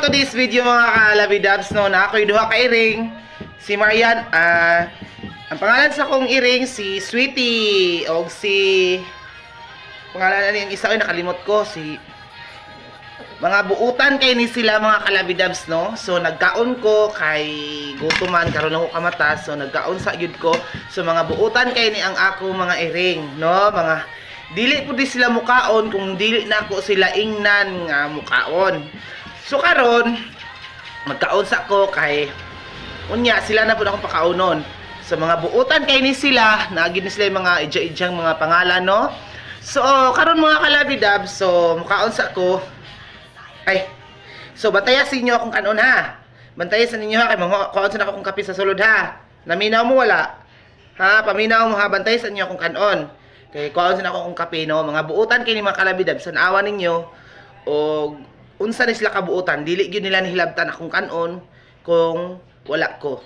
to this video mga kalabidabs no, na ako'y duha ka iring. Si Marian, ang pangalan sa kong iring si Sweetie o si pangalan na yung isa ay nakalimot ko si mga buutan kay ni sila mga kalabidabs no. So nagkaon ko kay gutuman karon ako kamata, so nagkaon sa gyud ko. So mga buutan kay ni ang ako mga iring no, mga dili po di sila mukaon kung dili na ako sila ingnan nga mukaon. So karon magkaon sa ko kay unya sila na po akong pakaunon. So mga buutan kay ni sila, naagid ni sila yung mga ija-ijang mga pangalan no. So karon mga kalabidab, so mukaon sa ko. Ay. So batayasin niyo akong kanon ha. Bantayasan ninyo ha kay mga kaon sa akong kape sa sulod ha. Naminaw mo wala? Ha, paminaw mo ha, bantayasan niyo akong kanon. Kay kaon sa akong kape no, mga buutan kay ni mga kalabidab, sanawa ninyo og unsa ni sila kabuutan, dili gyud nila nihilabtan akong kanon kung wala ko.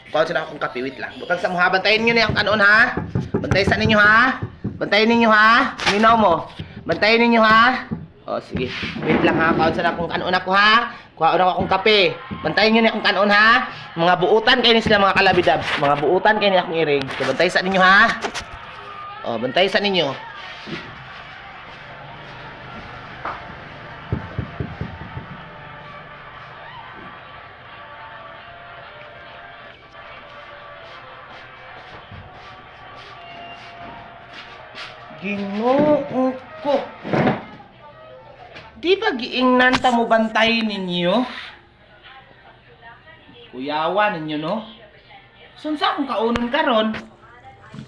Kaon sa akong kape, wait lang. Butang sa mga bantayin niyo ni ang kanon ha. Bantayan ninyo ha. Bantayin ninyo ha. Minaw mo. Bantayin ninyo ha. O sige. Wait lang ha. Kaon sa akong kanon ako ha. Kaon ako akong kape. Bantayin niyo ni akong kanon ha. Mga buutan kay ni sila mga kalabidab. Mga buutan kay ni akong iring. So bantay sa ninyo ha. O bantay sa ninyo. Ginoo ko. Di ba giingnan ta mo bantayin ninyo? Kuyawa ninyo no? So unsa akong kaunon karon?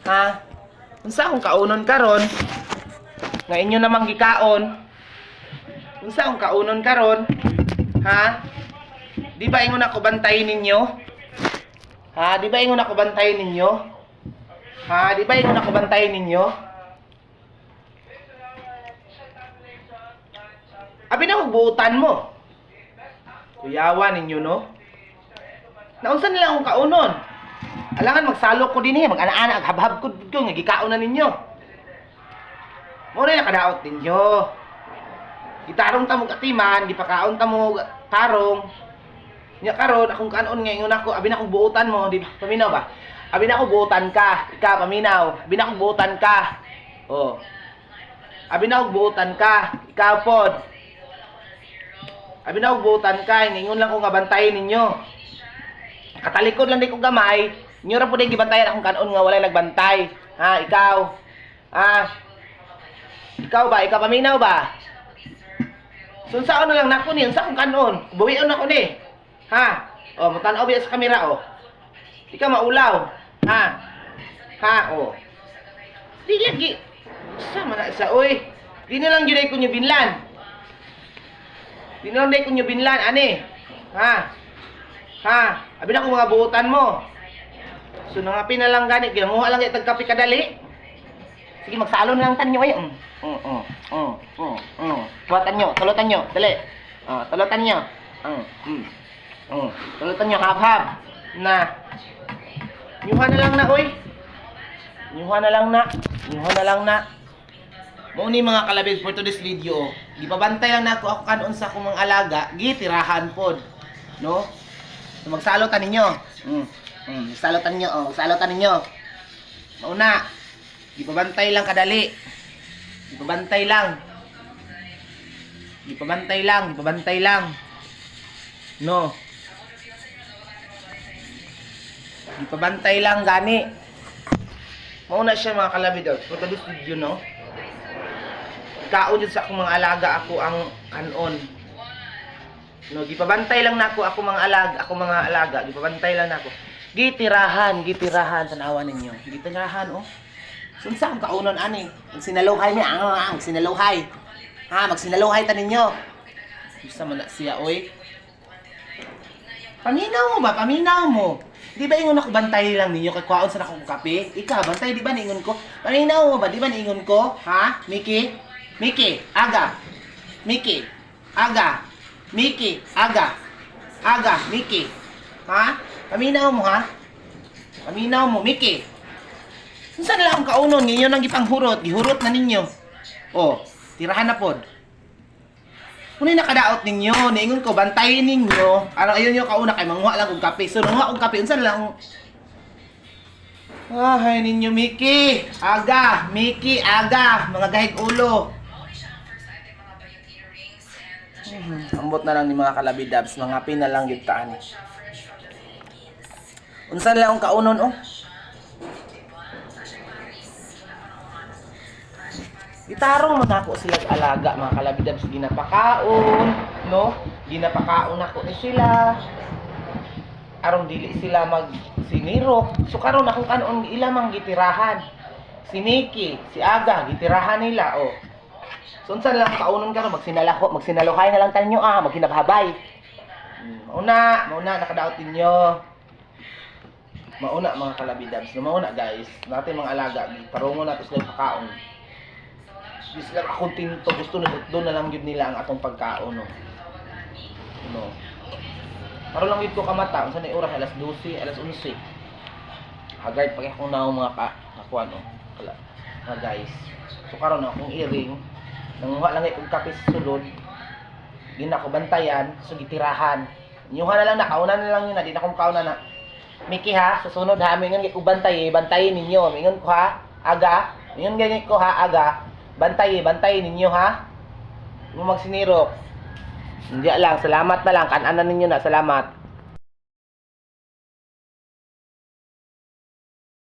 Ha? Unsa akong kaunon karon? Nga inyo namang gikaon. Unsa akong kaunon karon? Ha? Di ba ingon ako bantayin ninyo? Ha? Di ba ingon ako bantayin ninyo? Ha? Di ba ingon ako bantayin ninyo? Abi na buutan mo. Kuyawa ninyo no. Naunsa nila akong kaunon? Alangan magsalok ko dinhi, mag-ana-ana aghabhab ko nga gikaon na ninyo. Mo na nakadaot ninyo. Gitarong ta mo katiman, gipakaon ta mo tarong. Nya karon akong kanon ngayon ako, abi na akong buutan mo, di ba? Paminaw ba? Abi na akong buutan ka, ikaw paminaw. Abi na akong buutan ka. Oh. Abi na akong buutan ka, ikaw pod. Abi na ubutan ka, ingon lang ko nga bantayin ninyo. Katalikod lang di ko gamay, inyo ra po din gibantayan akong kanon nga walay nagbantay. Ha, ikaw. Ah. Ikaw ba, ikaw paminaw ba? So unsaon na lang nako ni, unsa akong kanon? Buhion ako ni. Ha? Oh, matan-aw biya sa kamera oh. Di ka maulaw. Ha? Ha, oh. Di lagi. Sa man sa oy. Di na lang gyud ko nyo binlan. Dinonday ko nyo binlan, ani? Ha? Ha? Abi na kung mga buutan mo. So, nangapi na lang gani. Ginanguha lang itag kape kadali. Sige, magsalo na lang tanyo ay. Tulutan nyo. Dali. Tulutan nyo. Tulutan nyo, hab-hab. Na. Nyuha na lang na, oy. Nyuha na lang na. Mauni mga kalabid for today's video. Gipabantay lang nako ako kanon sa akong mga alaga, gitirahan pod. No? So magsalotan ninyo. Salotan niyo, salotan ninyo. Mauna. Gipabantay lang kadali. Gipabantay lang. No. Gipabantay lang gani. Mauna siya mga kalabid for today's video, no? Kaon jud sa akong mga alaga ako ang kanon. No, gipabantay lang nako ako mga alaga, gipabantay lang nako. Gitirahan tanawa ninyo. Gitirahan oh. So unsa akong kaunon ani? Magsinalawhay mi ang sinalawhay. Ha, magsinalawhay ta ninyo. Gusto man na siya oy. Paminaw mo. Di ba ingon ako bantay lang ninyo kay kwaon sa akong kape? Ikaw bantay di ba ningon ko? Paminaw mo ba di ba ningon ko? Ha? Miki, aga. Miki. Ha? Paminaw mo ha? Miki. Unsa na lang ang kaunon ninyo nang gipanghurot, gihurot na ninyo. Oh, tirahan na pod. Kung nakadaot ninyo, niingon ko, bantayin ninyo. Ano, ayun yung kauna kay manguha lang kong kape. So, nanguha kong kape, unsan lang. Ay, ninyo, Mickey. Aga, Mickey, aga. Mga gahig ulo. Ambot na lang ni mga kalabidabs. Mga pin na lang yung taan. Unsan lang ang kaunon, oh. Itarong mo na ako sila sa alaga, mga kalabidabs, ginapakaon, no? Ginapakaon ako ni sila. Arong dili sila magsinirok. So karon akong kanon ilamang gitirahan. Si Mickey, si Aga, gitirahan nila, oh. So unsan lang kaunon karon magsinalohay na lang tanyo maghinabhabay. Mauna nakadaot ninyo. Mauna mga kalabidabs, no, mauna guys. Natin mga alaga, tarungon nato sila pakaon. Di sila akuntinto, gusto na doon na lang yun nila ang atong pagkaon, no. No. Karon lang yun ko kamata, unsa na oras alas 12, alas 11. Hagard pag akong naong mga kakuan, no. Mga guys. So karon akong iring, nanguha lang ikong kape sa sulod. Di na ako bantayan, so gitirahan. Inyuha na lang na, kauna na lang yun na, di na akong kauna na. Mickey ha, sa sunod ha, mingon ko bantayin ninyo. Mingon ko ha, aga. Mingon ganyan ko ha, aga. Bantayin ninyo ha. Huwag magsinirok. Hindi lang, salamat na lang, kanan ninyo na, salamat.